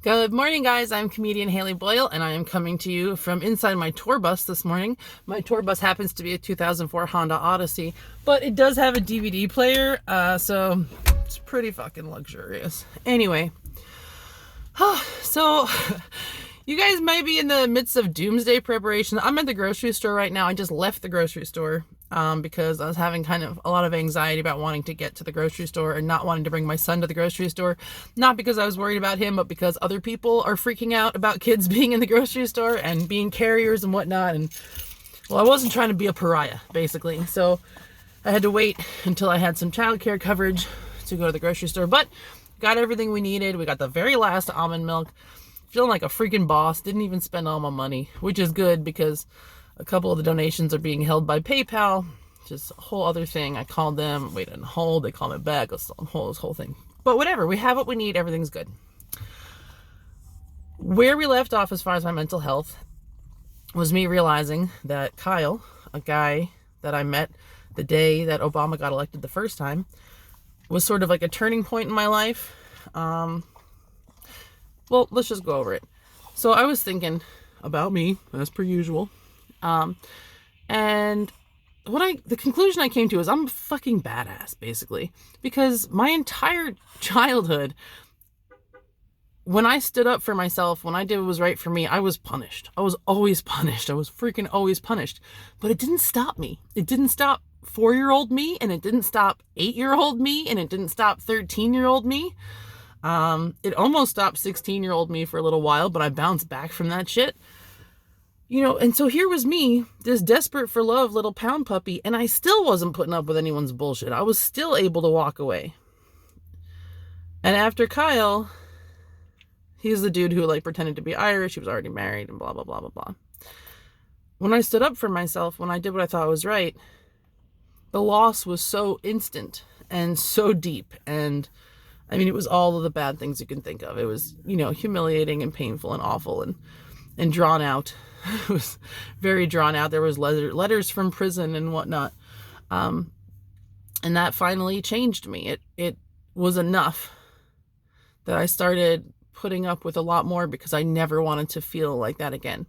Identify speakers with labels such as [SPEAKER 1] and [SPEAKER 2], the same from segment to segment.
[SPEAKER 1] Good morning, guys. I'm comedian Haley Boyle, and I am coming to you from inside my tour bus this morning. My tour bus happens to be a 2004 Honda Odyssey, but it does have a DVD player, so it's pretty fucking luxurious. Anyway, so you guys might be in the midst of doomsday preparation. I'm at the grocery store right now. I just left the grocery store because I was having kind of a lot of anxiety about wanting to get to the grocery store and not wanting to bring my son to the grocery store. Not because I was worried about him, but because other people are freaking out about kids being in the grocery store and being carriers and whatnot. And well, I wasn't trying to be a pariah, basically. So I had to wait until I had some childcare coverage to go to the grocery store. But got everything we needed. We got the very last almond milk. Feeling like a freaking boss. Didn't even spend all my money, which is good because a couple of the donations are being held by PayPal. Just a whole other thing. I called them, waited on hold. They called me back. It's on hold, this whole thing. But whatever. We have what we need. Everything's good. Where we left off as far as my mental health was me realizing that Kyle, a guy that I met the day that Obama got elected the first time, was sort of like a turning point in my life. Well, let's just go over it. So I was thinking about me, as per usual. And the conclusion I came to is I'm a fucking badass, basically. Because my entire childhood, when I stood up for myself, when I did what was right for me, I was punished. I was always punished. I was freaking always punished. But it didn't stop me. It didn't stop 4-year-old me, and it didn't stop 8-year-old me, and it didn't stop 13-year-old me. It almost stopped 16-year-old me for a little while, but I bounced back from that shit. And so here was me, this desperate for love little pound puppy, and I still wasn't putting up with anyone's bullshit. I was still able to walk away. And after Kyle, he's the dude who pretended to be Irish. He was already married and blah, blah, blah, blah, blah. When I stood up for myself, when I did what I thought was right, the loss was so instant and so deep. And I mean, it was all of the bad things you can think of. It was, humiliating and painful and awful and drawn out. It was very drawn out. There was letters from prison and whatnot. And that finally changed me. It was enough that I started putting up with a lot more because I never wanted to feel like that again.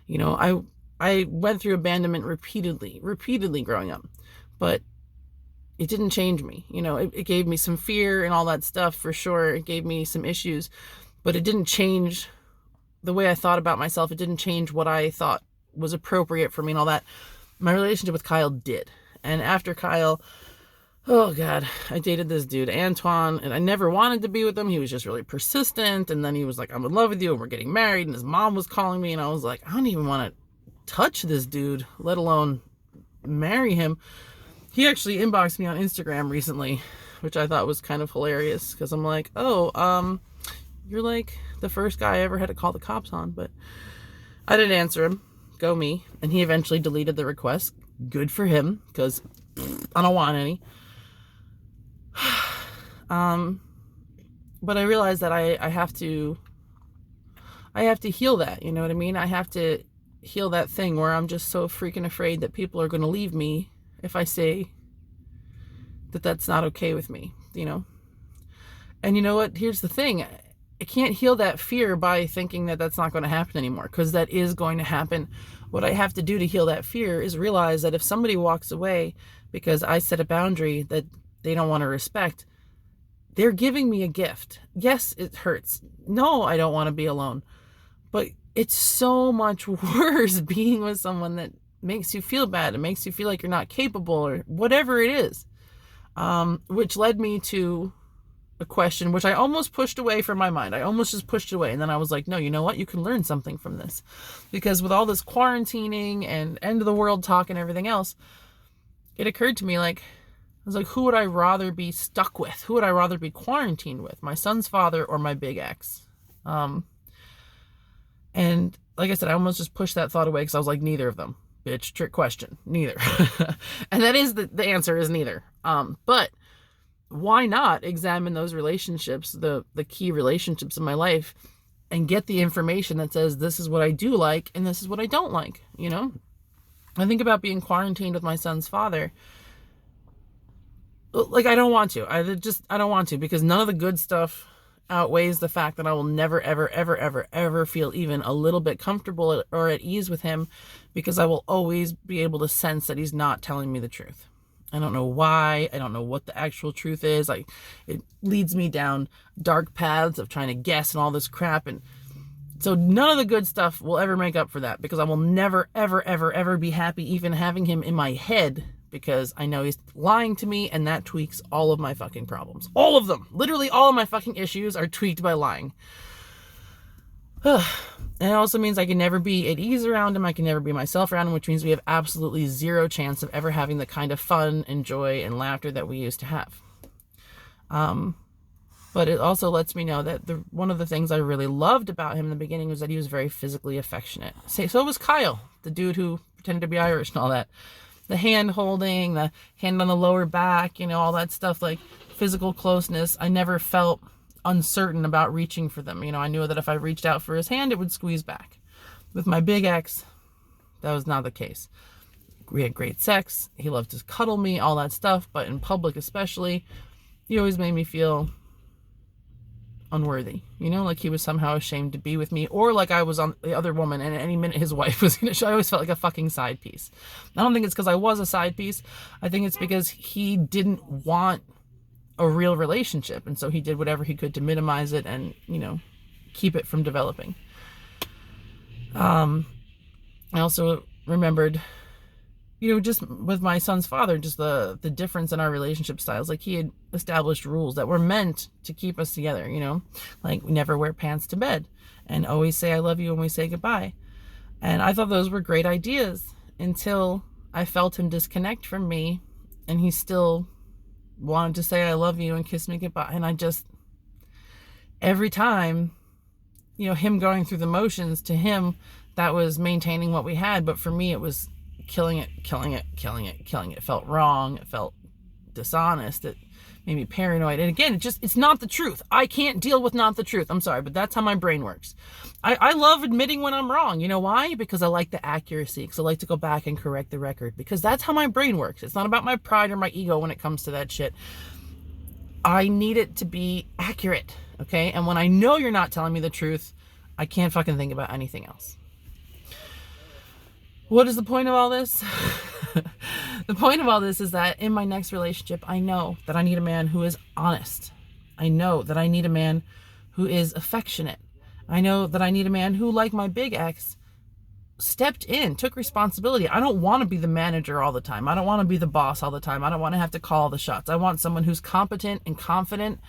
[SPEAKER 1] I went through abandonment repeatedly growing up, but it didn't change me. It gave me some fear and all that stuff for sure. It gave me some issues, but it didn't change the way I thought about myself. It didn't change what I thought was appropriate for me and all that. My relationship with Kyle did. And after Kyle, oh God, I dated this dude, Antoine, and I never wanted to be with him. He was just really persistent. And then he was like, I'm in love with you and we're getting married. And his mom was calling me and I was like, I don't even want to touch this dude, let alone marry him. He actually inboxed me on Instagram recently, which I thought was kind of hilarious because I'm like, you're like the first guy I ever had to call the cops on. But I didn't answer him. Go me. And he eventually deleted the request. Good for him, because I don't want any. But I realized that I have to heal that, you know what I mean? I have to heal that thing where I'm just so freaking afraid that people are going to leave me if I say that that's not okay with me, And you know what? Here's the thing. I can't heal that fear by thinking that that's not going to happen anymore, because that is going to happen. What I have to do to heal that fear is realize that if somebody walks away because I set a boundary that they don't want to respect, they're giving me a gift. Yes, it hurts. No, I don't want to be alone. But it's so much worse being with someone that makes you feel bad. It makes you feel like you're not capable or whatever it is. Which led me to a question which I almost pushed away from my mind. I almost just pushed it away. And then I was like, no, you know what? You can learn something from this. Because with all this quarantining and end of the world talk and everything else, it occurred to me, I was like, who would I rather be stuck with? Who would I rather be quarantined with? My son's father or my big ex? And like I said, I almost just pushed that thought away because I was like, neither of them. Bitch, trick question. Neither. And that is the answer is neither. But why not examine those relationships, the key relationships in my life, and get the information that says this is what I do like and this is what I don't like, I think about being quarantined with my son's father. I don't want to. I don't want to, because none of the good stuff outweighs the fact that I will never, ever, ever, ever, ever feel even a little bit comfortable or at ease with him, because I will always be able to sense that he's not telling me the truth. I don't know why. I don't know what the actual truth is. It leads me down dark paths of trying to guess and all this crap. And so none of the good stuff will ever make up for that, because I will never, ever, ever, ever be happy even having him in my head, because I know he's lying to me, and that tweaks all of my fucking problems. All of them. Literally all of my fucking issues are tweaked by lying. And it also means I can never be at ease around him. I can never be myself around him, which means we have absolutely zero chance of ever having the kind of fun and joy and laughter that we used to have. But it also lets me know that one of the things I really loved about him in the beginning was that he was very physically affectionate. So was Kyle, the dude who pretended to be Irish and all that. The hand holding, the hand on the lower back, all that stuff, like physical closeness. I never felt uncertain about reaching for them. I knew that if I reached out for his hand, it would squeeze back. With my big ex, that was not the case. We had great sex. He loved to cuddle me, all that stuff. But in public especially, he always made me feel unworthy, like he was somehow ashamed to be with me, or like I was on the other woman and at any minute his wife was gonna show. I always felt like a fucking side piece. I don't think it's because I was a side piece. I think it's because he didn't want a real relationship, and so he did whatever he could to minimize it and keep it from developing. I also remembered just with my son's father, just the difference in our relationship styles. Like, he had established rules that were meant to keep us together, like we never wear pants to bed and always say I love you when we say goodbye. And I thought those were great ideas until I felt him disconnect from me, and he still wanted to say I love you and kiss me goodbye. And I just, every time, him going through the motions, to him, that was maintaining what we had. But for me, it was killing it. It felt wrong. It felt dishonest. It made me paranoid. And again, it's not the truth. I can't deal with not the truth. I'm sorry, but that's how my brain works. I love admitting when I'm wrong. You know why? Because I like the accuracy. Because I like to go back and correct the record. Because that's how my brain works. It's not about my pride or my ego when it comes to that shit. I need it to be accurate, okay? And when I know you're not telling me the truth, I can't fucking think about anything else. What is the point of all this? The point of all this is that in my next relationship, I know that I need a man who is honest. I know that I need a man who is affectionate. I know that I need a man who, like my big ex, stepped in, took responsibility. I don't want to be the manager all the time. I don't want to be the boss all the time. I don't want to have to call the shots. I want someone who's competent and confident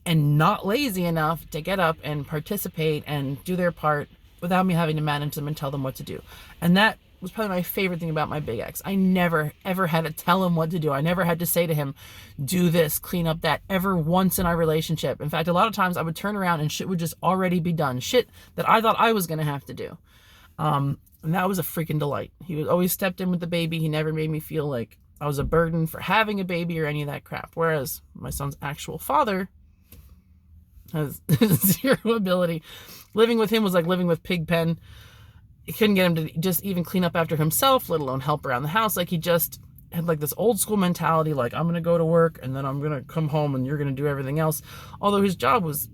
[SPEAKER 1] and not lazy enough to get up and participate and do their part without me having to manage them and tell them what to do. And that was probably my favorite thing about my big ex. I never, ever had to tell him what to do. I never had to say to him, do this, clean up that, ever once in our relationship. In fact, a lot of times I would turn around and shit would just already be done. Shit that I thought I was going to have to do. And that was a freaking delight. He was always stepped in with the baby. He never made me feel like I was a burden for having a baby or any of that crap. Whereas my son's actual father has zero ability. Living with him was like living with Pigpen. He couldn't get him to just even clean up after himself, let alone help around the house. Like, he just had like this old school mentality, like, I'm going to go to work and then I'm going to come home and you're going to do everything else. Although his job was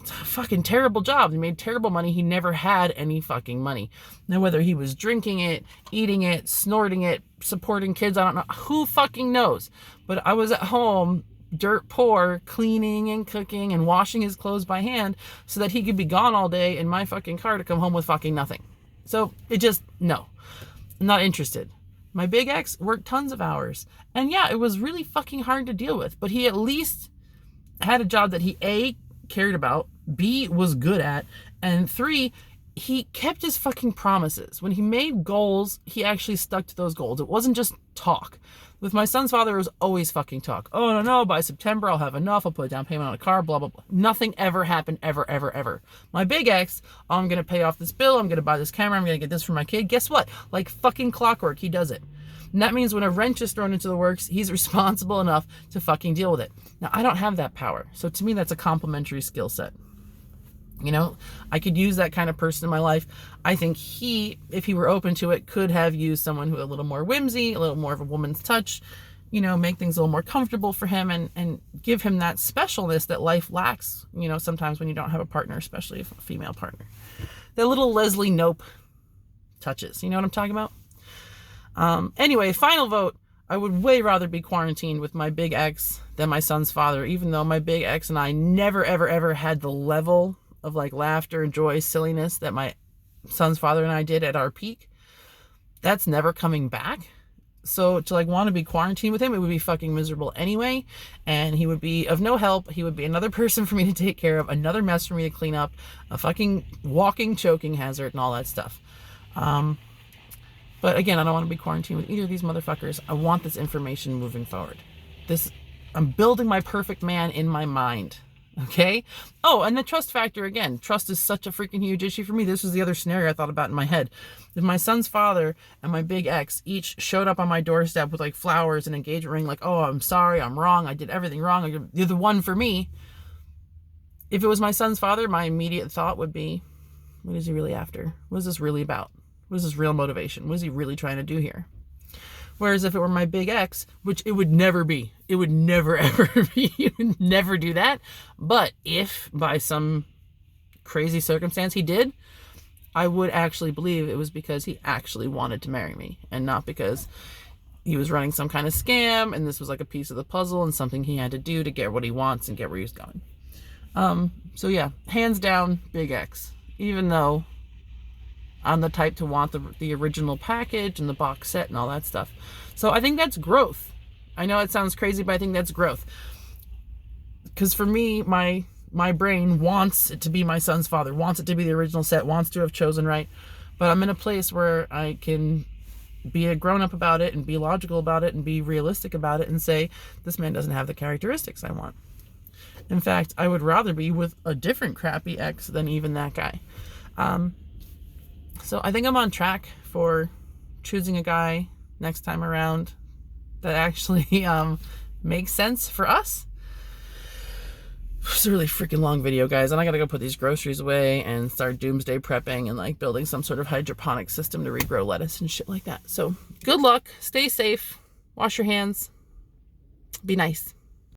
[SPEAKER 1] a fucking terrible job. He made terrible money. He never had any fucking money. Now, whether he was drinking it, eating it, snorting it, supporting kids, I don't know. Who fucking knows? But I was at home, dirt poor, cleaning and cooking and washing his clothes by hand so that he could be gone all day in my fucking car to come home with fucking nothing. So it just, no, I'm not interested. My big ex worked tons of hours, and yeah, it was really fucking hard to deal with, but he at least had a job that he A, cared about, B, was good at, and 3, he kept his fucking promises. When he made goals, he actually stuck to those goals. It wasn't just talk. With my son's father, it was always fucking talk. Oh, no, by September, I'll have enough. I'll put a down payment on a car, blah, blah, blah. Nothing ever happened, ever, ever, ever. My big ex, I'm going to pay off this bill. I'm going to buy this camera. I'm going to get this for my kid. Guess what? Like fucking clockwork, he does it. And that means when a wrench is thrown into the works, he's responsible enough to fucking deal with it. Now, I don't have that power. So to me, that's a complementary skill set. I could use that kind of person in my life. I think he, if he were open to it, could have used someone who had a little more whimsy, a little more of a woman's touch, make things a little more comfortable for him and give him that specialness that life lacks, sometimes when you don't have a partner, especially a female partner. That little Leslie Nope touches. You know what I'm talking about? Anyway, final vote. I would way rather be quarantined with my big ex than my son's father, even though my big ex and I never, ever, ever had the level of like laughter, joy, silliness that my son's father and I did at our peak. That's never coming back. So to like want to be quarantined with him, it would be fucking miserable anyway. And he would be of no help. He would be another person for me to take care of, another mess for me to clean up, a fucking walking choking hazard and all that stuff. But again, I don't want to be quarantined with either of these motherfuckers. I want this information moving forward. I'm building my perfect man in my mind. Okay? Oh, and the trust factor again. Trust is such a freaking huge issue for me. This was the other scenario I thought about in my head. If my son's father and my big ex each showed up on my doorstep with like flowers and engagement ring, like, oh, I'm sorry, I'm wrong, I did everything wrong, you're the one for me. If it was my son's father, my immediate thought would be, what is he really after? What is this really about? What is his real motivation? What is he really trying to do here? Whereas if it were my big ex, which it would never be, it would never ever be, he would never do that. But if by some crazy circumstance he did, I would actually believe it was because he actually wanted to marry me and not because he was running some kind of scam and this was like a piece of the puzzle and something he had to do to get what he wants and get where he's going. So yeah, hands down, big X. Even though I'm the type to want the original package and the box set and all that stuff. So I think that's growth. I know it sounds crazy, but I think that's growth. Because for me, my brain wants it to be my son's father, wants it to be the original set, wants to have chosen right. But I'm in a place where I can be a grown-up about it and be logical about it and be realistic about it and say, this man doesn't have the characteristics I want. In fact, I would rather be with a different crappy ex than even that guy. So I think I'm on track for choosing a guy next time around that actually makes sense for us. It's a really freaking long video, guys, and I gotta go put these groceries away and start doomsday prepping and like building some sort of hydroponic system to regrow lettuce and shit like that. So good luck, stay safe, wash your hands, be nice.